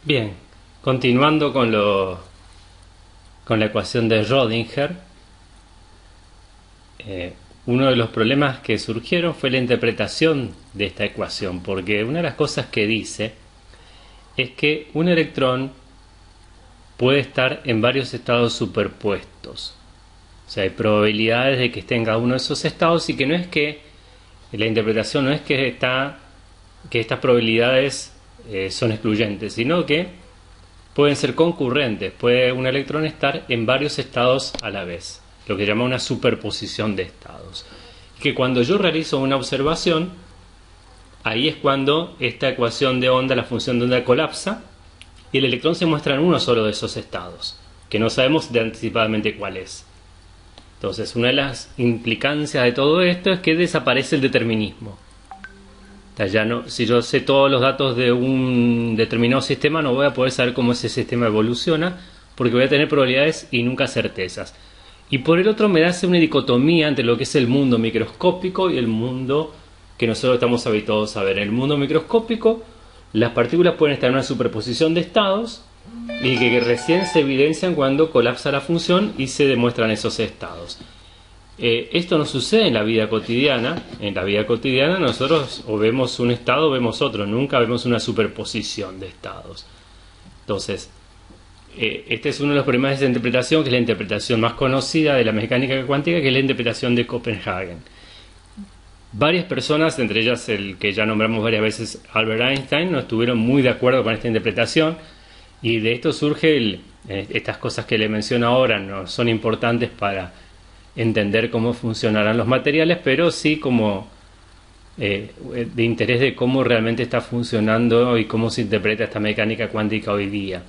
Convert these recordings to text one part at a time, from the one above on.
Bien, continuando con la ecuación de Schrödinger, uno de los problemas que surgieron fue la interpretación de esta ecuación, porque una de las cosas que dice es que un electrón puede estar en varios estados superpuestos. O sea, hay probabilidades de que esté en cada uno de esos estados y que no es que la interpretación no es que estas probabilidades son excluyentes, sino que pueden ser concurrentes. Puede un electrón estar en varios estados a la vez, lo que llama una superposición de estados. Que cuando yo realizo una observación, ahí es cuando esta ecuación de onda, la función de onda, colapsa y el electrón se muestra en uno solo de esos estados, que no sabemos de anticipadamente cuál es. Entonces, una de las implicancias de todo esto es que desaparece el determinismo. O sea, ya no, si yo sé todos los datos de un determinado sistema, no voy a poder saber cómo ese sistema evoluciona, porque voy a tener probabilidades y nunca certezas. Y por el otro me hace una dicotomía entre lo que es el mundo microscópico y el mundo que nosotros estamos habituados a ver. En el mundo microscópico, las partículas pueden estar en una superposición de estados y que recién se evidencian cuando colapsa la función y se demuestran esos estados. Esto no sucede en la vida cotidiana. En la vida cotidiana nosotros o vemos un estado o vemos otro, nunca vemos una superposición de estados. Entonces, este es uno de los problemas de esa interpretación, que es la interpretación más conocida de la mecánica cuántica, que es la interpretación de Copenhagen. Varias personas, entre ellas el que ya nombramos varias veces, Albert Einstein, no estuvieron muy de acuerdo con esta interpretación, y de esto surge estas cosas que le menciono ahora. No son importantes para entender cómo funcionarán los materiales, pero sí como de interés de cómo realmente está funcionando y cómo se interpreta esta mecánica cuántica hoy día.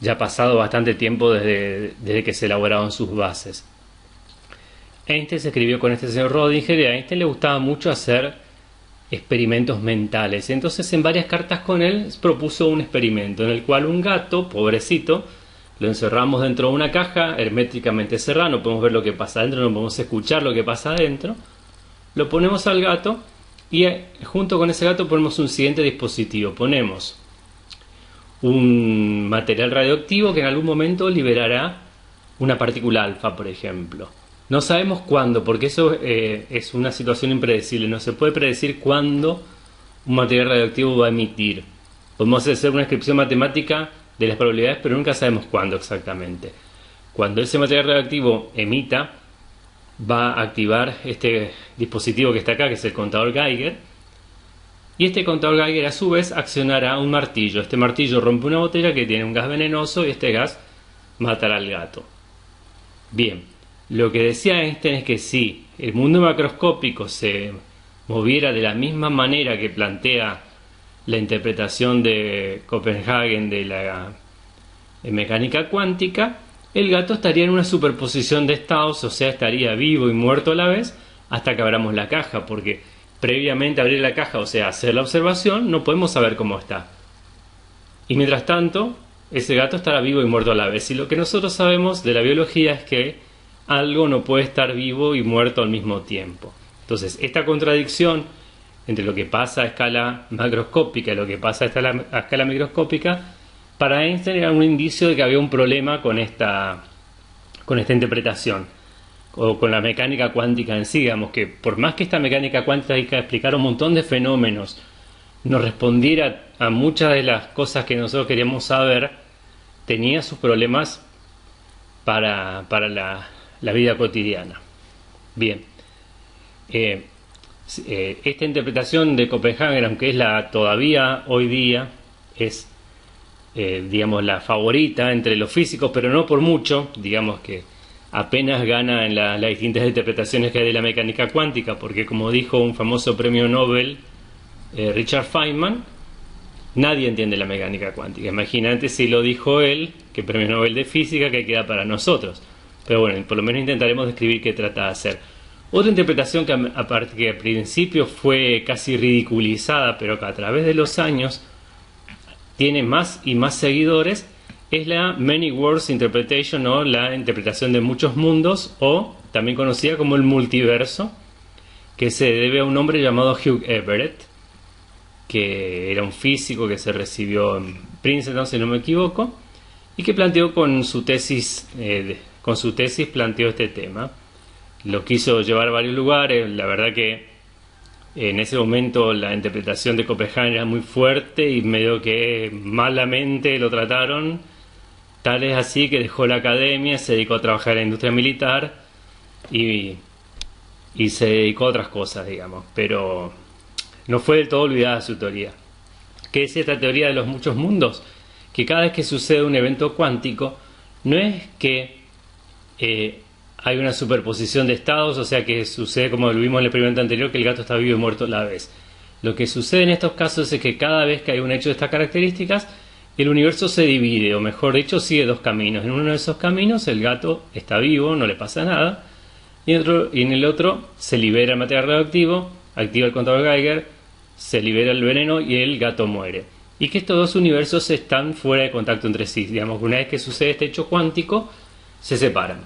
Ya ha pasado bastante tiempo desde que se elaboraron sus bases. Einstein se escribió con este señor Schrödinger, y a Einstein le gustaba mucho hacer experimentos mentales. Entonces, en varias cartas con él propuso un experimento en el cual un gato, pobrecito, lo encerramos dentro de una caja herméticamente cerrada, no podemos ver lo que pasa adentro, no podemos escuchar lo que pasa adentro. Lo ponemos al gato y junto con ese gato ponemos un siguiente dispositivo. Ponemos un material radioactivo que en algún momento liberará una partícula alfa, por ejemplo. No sabemos cuándo, porque eso es una situación impredecible. No se puede predecir cuándo un material radioactivo va a emitir. Podemos hacer una descripción matemática de las probabilidades, pero nunca sabemos cuándo exactamente. Cuando ese material radioactivo emita, va a activar este dispositivo que está acá, que es el contador Geiger. Y este contador Geiger a su vez accionará un martillo. Este martillo rompe una botella que tiene un gas venenoso y este gas matará al gato. Bien, lo que decía Einstein es que si el mundo macroscópico se moviera de la misma manera que plantea la interpretación de Copenhagen de la mecánica cuántica, el gato estaría en una superposición de estados, o sea, estaría vivo y muerto a la vez hasta que abramos la caja, porque previamente a abrir la caja, o sea, hacer la observación, no podemos saber cómo está. Y mientras tanto, ese gato estará vivo y muerto a la vez. Y lo que nosotros sabemos de la biología es que algo no puede estar vivo y muerto al mismo tiempo. Entonces, esta contradicción entre lo que pasa a escala macroscópica y lo que pasa a escala microscópica, para Einstein era un indicio de que había un problema con esta interpretación, o con la mecánica cuántica en sí. Digamos que por más que esta mecánica cuántica explicara un montón de fenómenos, nos respondiera a muchas de las cosas que nosotros queríamos saber, tenía sus problemas para la vida cotidiana. Bien, esta interpretación de Copenhagen, aunque es la todavía hoy día, es digamos la favorita entre los físicos, pero no por mucho. Digamos que apenas gana en las distintas interpretaciones que hay de la mecánica cuántica, porque como dijo un famoso premio Nobel, Richard Feynman, nadie entiende la mecánica cuántica. Imagínate si lo dijo él, que premio Nobel de física, que queda para nosotros. Pero bueno, por lo menos intentaremos describir qué trata de hacer. Otra interpretación que aparte que al principio fue casi ridiculizada, pero que a través de los años tiene más y más seguidores, es la Many Worlds Interpretation, o la interpretación de muchos mundos, o también conocida como el multiverso, que se debe a un hombre llamado Hugh Everett, que era un físico que se recibió en Princeton, si no me equivoco, y que planteó con su tesis planteó este tema. Lo quiso llevar a varios lugares. La verdad que en ese momento la interpretación de Copenhagen era muy fuerte y medio que malamente lo trataron. Tal es así que dejó la academia, se dedicó a trabajar en la industria militar y se dedicó a otras cosas, digamos. Pero no fue del todo olvidada su teoría. ¿Qué es esta teoría de los muchos mundos? Que cada vez que sucede un evento cuántico, no es que hay una superposición de estados, o sea que sucede como lo vimos en el experimento anterior, que el gato está vivo y muerto a la vez. Lo que sucede en estos casos es que cada vez que hay un hecho de estas características, el universo se divide, o mejor dicho, sigue dos caminos. En uno de esos caminos el gato está vivo, no le pasa nada, y en el otro se libera el material radioactivo, activa el contador Geiger, se libera el veneno y el gato muere. Y que estos dos universos están fuera de contacto entre sí. Digamos que una vez que sucede este hecho cuántico, se separan.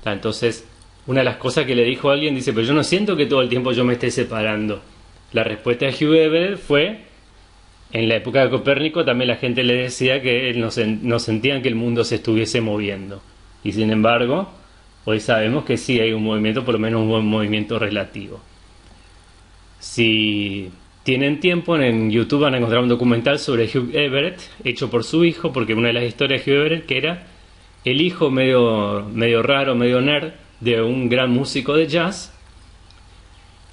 Entonces, una de las cosas que le dijo a alguien, dice, pero yo no siento que todo el tiempo yo me esté separando. La respuesta de Hugh Everett fue, en la época de Copérnico también la gente le decía que no sentían que el mundo se estuviese moviendo. Y sin embargo, hoy sabemos que sí hay un movimiento, por lo menos un movimiento relativo. Si tienen tiempo, en YouTube van a encontrar un documental sobre Hugh Everett, hecho por su hijo, porque una de las historias de Hugh Everett, que era el hijo medio raro, medio nerd, de un gran músico de jazz,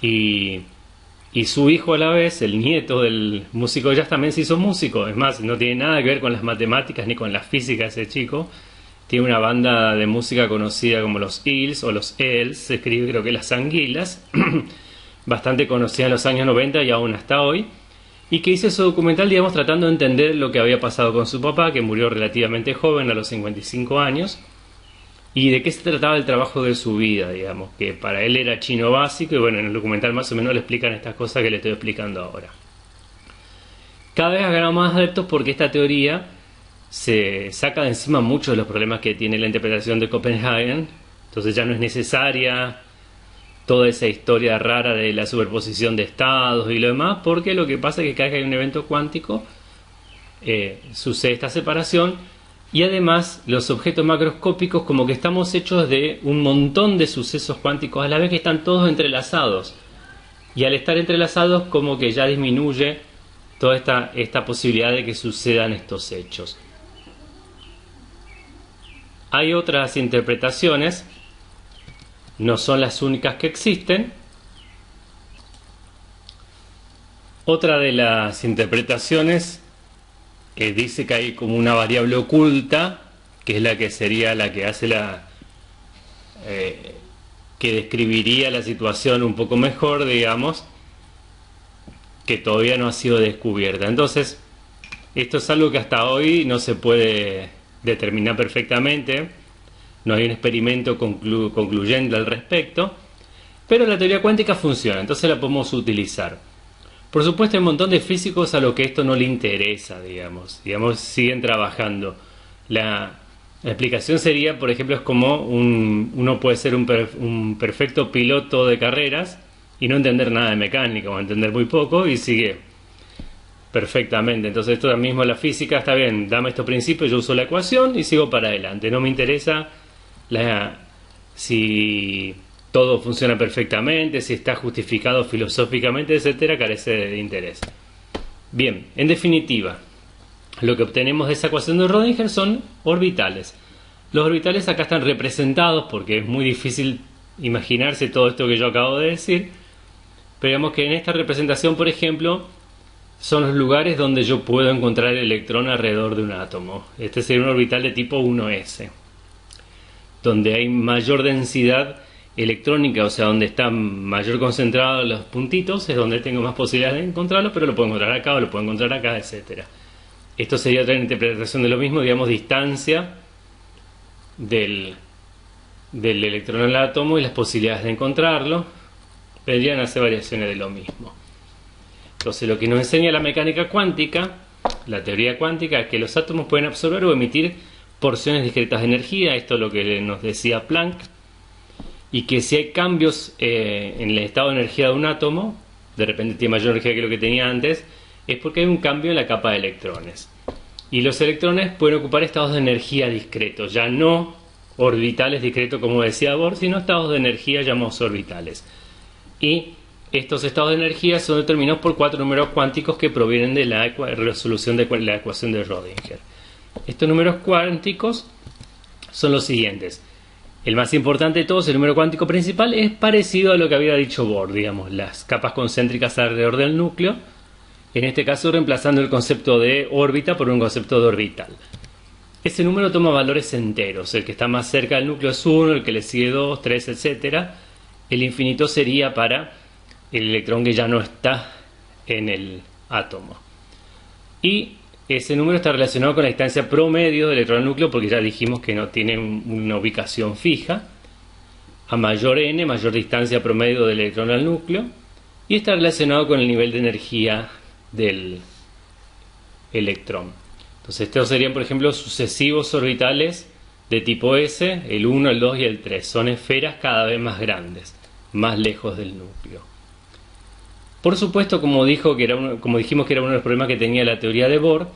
y su hijo a la vez, el nieto del músico de jazz, también se hizo músico. Es más, no tiene nada que ver con las matemáticas ni con la física ese chico. Tiene una banda de música conocida como los Eels o los Els, se escribe creo que las Anguilas, bastante conocida en los años 90 y aún hasta hoy, y que hizo su documental, digamos, tratando de entender lo que había pasado con su papá, que murió relativamente joven, a los 55 años, y de qué se trataba el trabajo de su vida, digamos, que para él era chino básico, y bueno, en el documental más o menos le explican estas cosas que le estoy explicando ahora. Cada vez ha ganado más adeptos porque esta teoría se saca de encima muchos de los problemas que tiene la interpretación de Copenhagen, entonces ya no es necesaria toda esa historia rara de la superposición de estados y lo demás, porque lo que pasa es que cada vez que hay un evento cuántico sucede esta separación, y además los objetos macroscópicos como que estamos hechos de un montón de sucesos cuánticos a la vez que están todos entrelazados, y al estar entrelazados como que ya disminuye toda esta posibilidad de que sucedan estos hechos. Hay otras interpretaciones, no son las únicas que existen. Otra de las interpretaciones dice que hay como una variable oculta, que es la que sería la que hace que describiría la situación un poco mejor, digamos, que todavía no ha sido descubierta. Entonces, esto es algo que hasta hoy no se puede determinar perfectamente. No hay un experimento concluyente al respecto, pero la teoría cuántica funciona, entonces la podemos utilizar. Por supuesto hay un montón de físicos a los que esto no le interesa, digamos siguen trabajando. La explicación sería, por ejemplo, es como uno puede ser un perfecto piloto de carreras y no entender nada de mecánica, o entender muy poco y sigue perfectamente. Entonces esto mismo, la física, está bien, dame estos principios, yo uso la ecuación y sigo para adelante. No me interesa si todo funciona perfectamente, si está justificado filosóficamente, etcétera, carece de interés. Bien, en definitiva, lo que obtenemos de esa ecuación de Rödinger son orbitales. Los orbitales acá están representados porque es muy difícil imaginarse todo esto que yo acabo de decir, pero digamos que en esta representación, por ejemplo, son los lugares donde yo puedo encontrar el electrón alrededor de un átomo. Este sería un orbital de tipo 1s, donde hay mayor densidad electrónica, o sea, donde están mayor concentrados los puntitos, es donde tengo más posibilidades de encontrarlo, pero lo puedo encontrar acá o lo puedo encontrar acá, etcétera. Esto sería otra interpretación de lo mismo, digamos, distancia del electrón al átomo y las posibilidades de encontrarlo. Vendrían a ser variaciones de lo mismo. Entonces, lo que nos enseña la mecánica cuántica, la teoría cuántica, es que los átomos pueden absorber o emitir porciones discretas de energía, esto es lo que nos decía Planck, y que si hay cambios en el estado de energía de un átomo, de repente tiene mayor energía que lo que tenía antes, es porque hay un cambio en la capa de electrones. Y los electrones pueden ocupar estados de energía discretos, ya no orbitales discretos como decía Bohr, sino estados de energía llamados orbitales. Y estos estados de energía son determinados por 4 números cuánticos que provienen de la resolución de la ecuación de Rödinger. Estos números cuánticos son los siguientes. El más importante de todos, el número cuántico principal, es parecido a lo que había dicho Bohr, digamos, las capas concéntricas alrededor del núcleo, en este caso reemplazando el concepto de órbita por un concepto de orbital. Ese número toma valores enteros, el que está más cerca del núcleo es 1, el que le sigue 2, 3, etc. El infinito sería para el electrón que ya no está en el átomo. Y ese número está relacionado con la distancia promedio del electrón al núcleo, porque ya dijimos que no tiene una ubicación fija. A mayor n, mayor distancia promedio del electrón al núcleo. Y está relacionado con el nivel de energía del electrón. Entonces estos serían, por ejemplo, sucesivos orbitales de tipo S, el 1, el 2 y el 3. Son esferas cada vez más grandes, más lejos del núcleo. Por supuesto, como dijimos que era uno de los problemas que tenía la teoría de Bohr,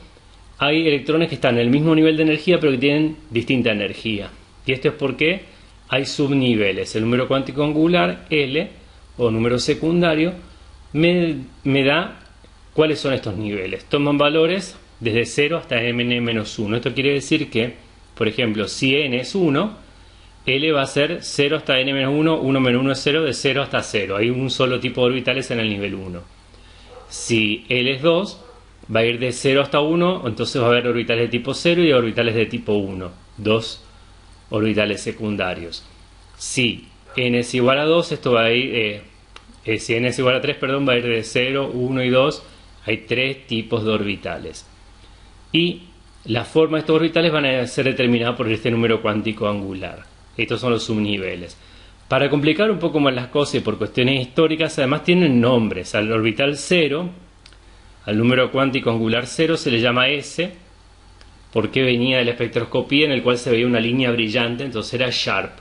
hay electrones que están en el mismo nivel de energía pero que tienen distinta energía. Y esto es porque hay subniveles. El número cuántico angular, L, o número secundario, me da cuáles son estos niveles. Toman valores desde 0 hasta n-1. Esto quiere decir que, por ejemplo, si n es 1, L va a ser 0 hasta n-1, 1 menos 1 es 0, de 0 hasta 0. Hay un solo tipo de orbitales en el nivel 1. Si L es 2, va a ir de 0 hasta 1, entonces va a haber orbitales de tipo 0 y orbitales de tipo 1. Dos orbitales secundarios. Si n es igual a 2, esto va a ir... si n es igual a 3, perdón, va a ir de 0, 1 y 2. Hay 3 tipos de orbitales. Y la forma de estos orbitales van a ser determinadas por este número cuántico angular. Estos son los subniveles. Para complicar un poco más las cosas y por cuestiones históricas, además tienen nombres. Al orbital 0, al número cuántico angular 0 se le llama S, porque venía de la espectroscopía en el cual se veía una línea brillante, entonces era Sharp.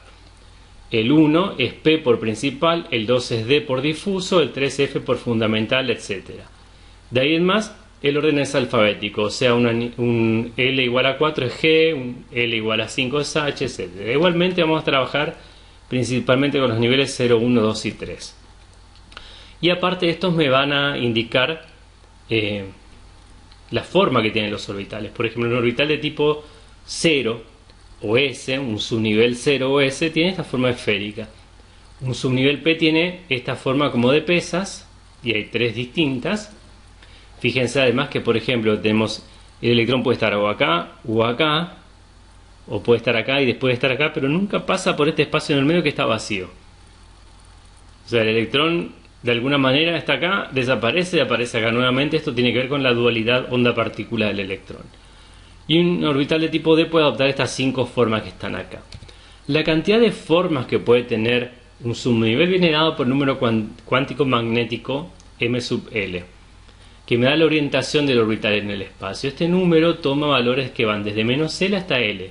El 1 es P por principal, el 2 es D por difuso, el 3 F por fundamental, etc. De ahí en más, el orden es alfabético, o sea, un L igual a 4 es G, un L igual a 5 es H, etc. Igualmente vamos a trabajar principalmente con los niveles 0, 1, 2 y 3. Y aparte estos me van a indicar la forma que tienen los orbitales. Por ejemplo, un orbital de tipo 0 o S, un subnivel 0 o S, tiene esta forma esférica. Un subnivel P tiene esta forma como de pesas, y hay 3 distintas. Fíjense además que, por ejemplo, tenemos el electrón puede estar o acá, o puede estar acá y después estar acá, pero nunca pasa por este espacio en el medio que está vacío. O sea, el electrón de alguna manera está acá, desaparece y aparece acá nuevamente. Esto tiene que ver con la dualidad onda-partícula del electrón. Y un orbital de tipo D puede adoptar estas 5 formas que están acá. La cantidad de formas que puede tener un subnivel viene dado por el número cuántico magnético m sub L, que me da la orientación del orbital en el espacio. Este número toma valores que van desde menos L hasta L.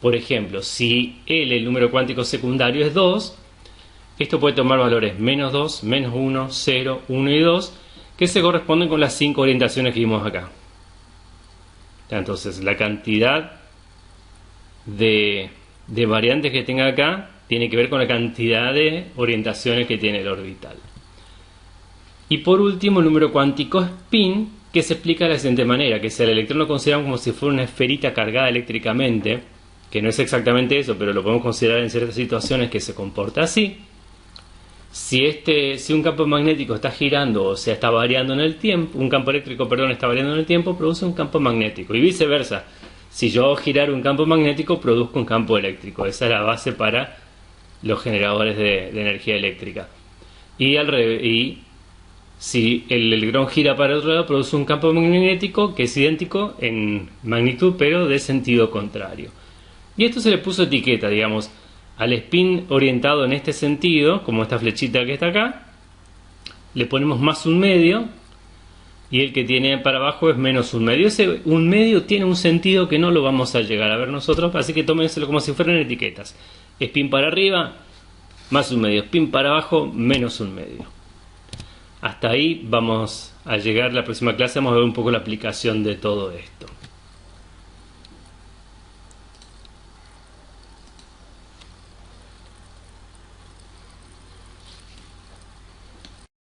Por ejemplo, si L, el número cuántico secundario, es 2, esto puede tomar valores menos 2, menos 1, 0, 1 y 2, que se corresponden con las 5 orientaciones que vimos acá. Entonces, la cantidad de variantes que tenga acá tiene que ver con la cantidad de orientaciones que tiene el orbital. Y por último, el número cuántico spin, que se explica de la siguiente manera, que si el electrón lo consideramos como si fuera una esferita cargada eléctricamente, que no es exactamente eso, pero lo podemos considerar en ciertas situaciones que se comporta así. Si un campo magnético está girando, o sea, está variando en el tiempo, un campo eléctrico, perdón, está variando en el tiempo, produce un campo magnético, y viceversa. Si yo girar un campo magnético, produzco un campo eléctrico. Esa es la base para los generadores de energía eléctrica. Y al revés, y si el electrón gira para otro lado, produce un campo magnético que es idéntico en magnitud, pero de sentido contrario. Y esto se le puso etiqueta, digamos, al spin orientado en este sentido, como esta flechita que está acá, le ponemos más un medio, y el que tiene para abajo es menos un medio. Ese un medio tiene un sentido que no lo vamos a llegar a ver nosotros, así que tómenselo como si fueran etiquetas. Spin para arriba, más un medio. Spin para abajo, menos un medio. Hasta ahí vamos a llegar. La próxima clase vamos a ver un poco la aplicación de todo esto.